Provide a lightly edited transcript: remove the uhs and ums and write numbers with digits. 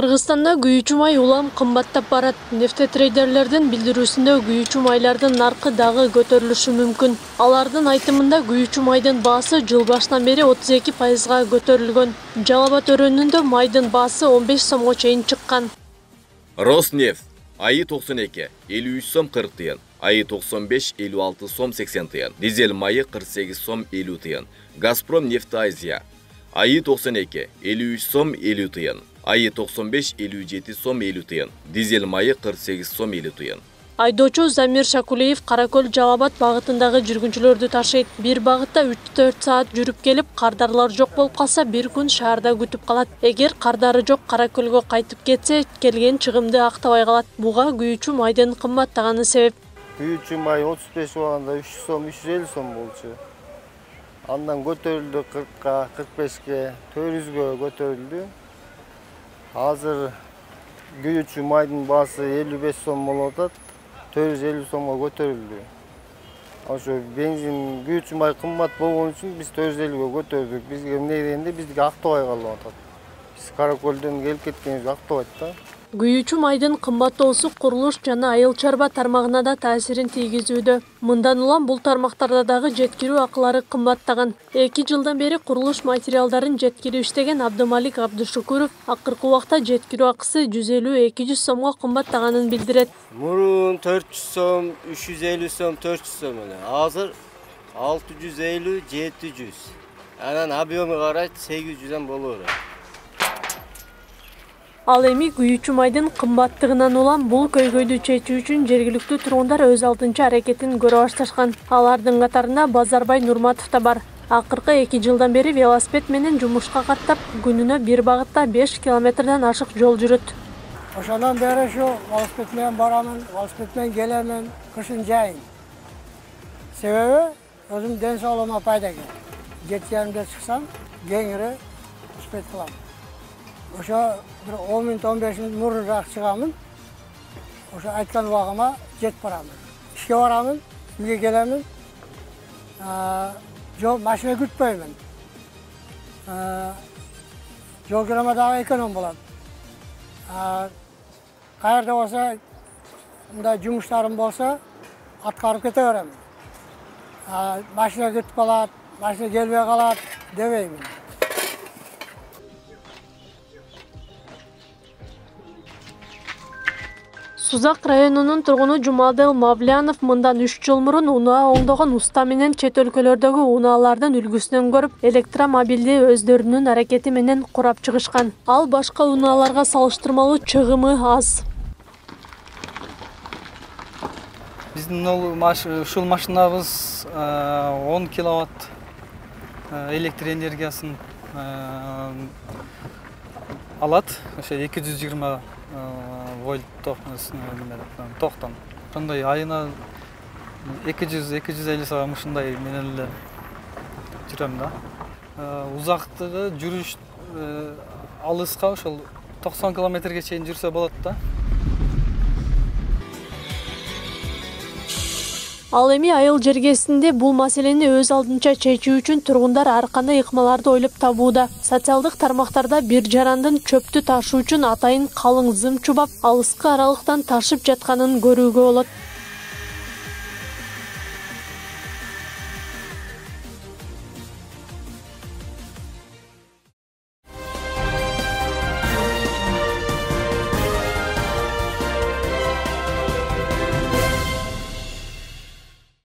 Кыргызстанда күйүүчү май улам кымбаттап барат. Нефтетрейдерлердин билдирүүсүндө күйүүчү майлардын наркы дагы көтөрүлүшү мүмкүн. Алардын айтымында күйүүчү майдын баасы жыл башынан бери 32%га көтөрүлгөн. Жалал Абад өрөөнүндө майдын баасы 15 сомго чейин чыккан. Роснефть айы 92 53 сом 40 тыйын, айы 95 56 сом 80 тыйын, дизель майы 48 сом 50 тыйын. Газпром нефть Азия айы 92 53 сом 50 тыйын, айы 95 57 сом 50 тыйын, дизель майы 48 сом 50 тыйын. Айдоочу Замир Шакулеев Каракөл Жалал Абад багытындагы жүргүнчүлөрдү ташыйт. Бир багытта 3-4 саат жүрүп келип, кардарлар жок болуп калса, бир күн шаарда күтүп калат. Эгер кардары жок Каракөлгө кайтып кетсе, келген чыгымды актабай калат. Буга күйүүчү майдын кымбаттаганы себеп. Күйүүчү май 35 убагында 300 сом, 350 сом болчу. Андан көтөрүлдү 40ка, 45ке, 400гө көтөрүлдү. Азыр күйүүчү майдын баасы 55 сом болуп атат. 450 сомго көтөрүлдү. Ошо бензин күйүүчү май кымбат болгон үчүн биз 450гө көтөрдүк. Бизге эмне дегенде бизге актабай калып атат. Биз Каракөлдөн келип кеткенибиз актабайт да. Күйүүчү майдын кымбаттоосу курулуш жана айыл чарба тармагына да таасирин тийгизүүдө. Мындан улам бул тармактарда дагы жеткирүү акылары кымбаттаган. 2 жылдан бери курулуш материалдарын жеткирип иштеген Абдымалик Абдушукуров акыркы убакта жеткирүү акысы 150-200 сомго кымбаттаганын билдирет. Мурун 400 сом, 350 сом, 400 сом эле. Азыр 650-700. Анан объему карайт 800 боло берет. Ал эми күйүүчү майдын кымбаттыгынан улам бул көйгөйдү чечүү үчүн жергиликтүү тургундар өз алдынча аракетин көрө башташкан. Алардын катарында Базарбай Нурматов да бар. Акыркы 2 жылдан бери велосипед менен жумушка каттап, күнүнө бир багытта 5 километрден ашык жол жүрөт. Ошондон бери ушу велосипед менен барамын, велосипед менен келемин, кышын жайын. Себеби өзүм ден соолугума пайда келет. 7:30 чыксам, кеңири велосипед кылам. Ошо bir 10 minut 15 minut murunраак чыгамын. Ошо айткан убагыма жетип барамын. Ишке барамын, үйгө келемин. Жол машина күтпөймүн. Жол кирема дагы эконом болот. Каерде болсо, мындай жумуштарым болсо, аткарып кете беремин. Машина күтүп калат, машина келбей калат дебеймин. Сузак районунун тургуну Жумадел Мавлянов мындан 3 жыл мурун унаа оңдогон уста менен чет өлкөлөрдөгү унаалардын үлгүсүнөн көрүп, электромобилди өздөрүнүн аракети менен курап чыгышкан. Ал башка унааларга салыштырмалуу чыгымы аз. Биздин ушул машинабыз 10 киловатт электр энергиясын алат. Ошо 220 вольт токтон. Ошондой айына 200-250 саат ушундай менен эле жүрөм да. Узактыгы жүрүш алыска ошол 90 километрге чейин жүрсө болот да. Ал эми айыл жергесинде бул маселени өз алдынча чечүү үчүн тургундар ар кандай ыкмаларды ойлоп табууда. Социалдык тармактарда бир жарандын чөптү ташуу үчүн атайын калың зым чубап, алыскы аралыктан ташып жатканын көрүүгө болот.